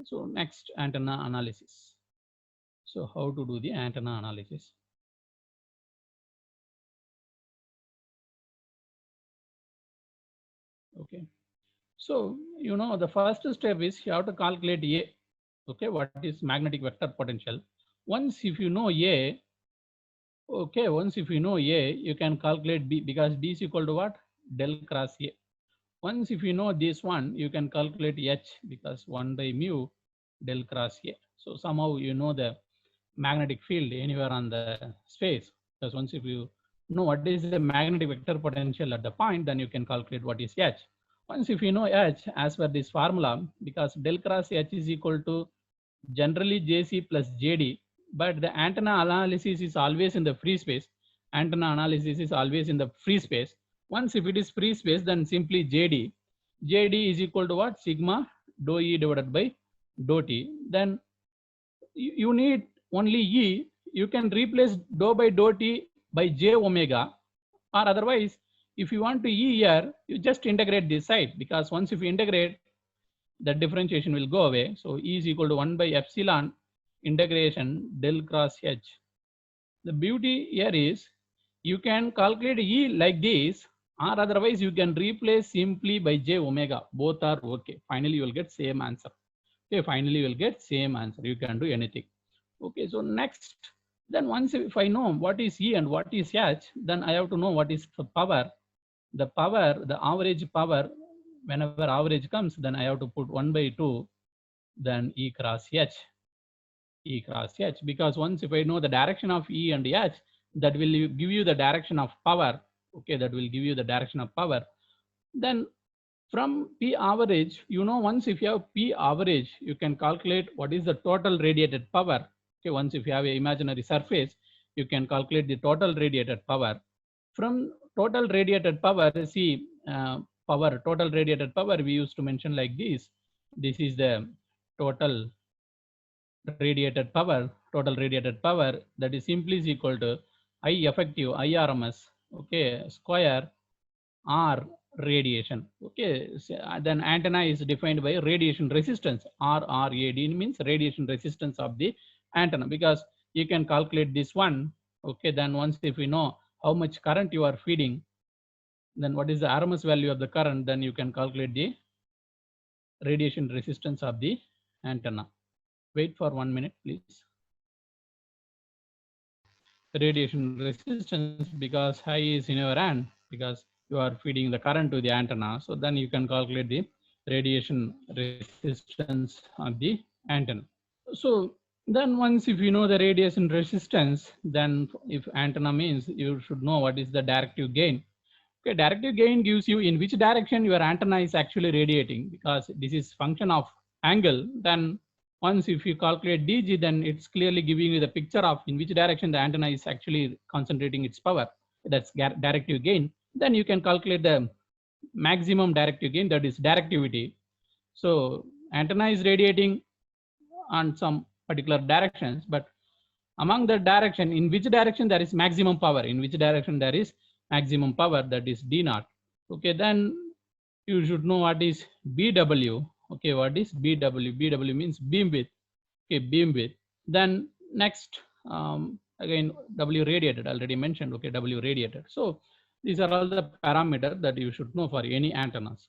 So next, antenna analysis. So how to do the antenna analysis? Okay. So, the first step is you have to calculate A. Okay, what is magnetic vector potential? Once if you know A, okay, once if you know A, you can calculate B, because B is equal to what? Del cross A. Once if you know this one, you can calculate H, because 1 by mu del cross A. So somehow you know the magnetic field anywhere on the space, because once if you know what is the magnetic vector potential at the point, then you can calculate what is H. Once if you know H as per this formula, because del cross H is equal to generally JC plus JD, but the antenna analysis is always in the free space. Antenna analysis is always in the free space. Once if it is free space, then simply JD. JD is equal to what? Sigma dou E divided by dou T. Then you need only E. You can replace dou by dou T by J omega, or otherwise, if you want to E here, you just integrate this side, because once if you integrate, the differentiation will go away. So E is equal to 1 by epsilon integration del cross H. The beauty here is you can calculate E like this, or otherwise you can replace simply by J omega. Both are okay. Finally, you will get same answer. Okay, finally you will get same answer. You can do anything. Okay, so next, then once if I know what is E and what is H, then I have to know what is the power. The power, the average power, whenever average comes, then I have to put 1 by 2, then E cross H. E cross H, because once if I know the direction of E and H, that will give you the direction of power. Okay, that will give you the direction of power. Then from P average, once if you have P average, you can calculate what is the total radiated power. Okay, once if you have an imaginary surface, you can calculate the total radiated power. From total radiated power, see, total radiated power, we used to mention like this. This is the total radiated power, that is simply is equal to I effective, IRMS, okay, square R radiation. Okay, so, then antenna is defined by radiation resistance. RRAD means radiation resistance of the antenna, because you can calculate this one. Okay, then once if you know how much current you are feeding, then what is the RMS value of the current, then you can calculate the radiation resistance of the antenna. Wait for 1 minute, please. Radiation resistance, because high is in your hand, because you are feeding the current to the antenna. So then you can calculate the radiation resistance of the antenna. So then once if you know the radiation resistance, then if antenna means, you should know what is the directive gain. Okay, directive gain gives you in which direction your antenna is actually radiating, because this is function of angle. Then once if you calculate DG, then it's clearly giving you the picture of in which direction the antenna is actually concentrating its power. That's directive gain. Then you can calculate the maximum directive gain, that is directivity. So antenna is radiating on some particular directions, but among the direction, in which direction there is maximum power, in which direction there is maximum power, that is D naught. Okay, then you should know what is BW. Okay, what is BW? BW means beam width. Okay, beam width. Then next, again, W radiated, already mentioned. Okay, W radiated. So these are all the parameters that you should know for any antennas.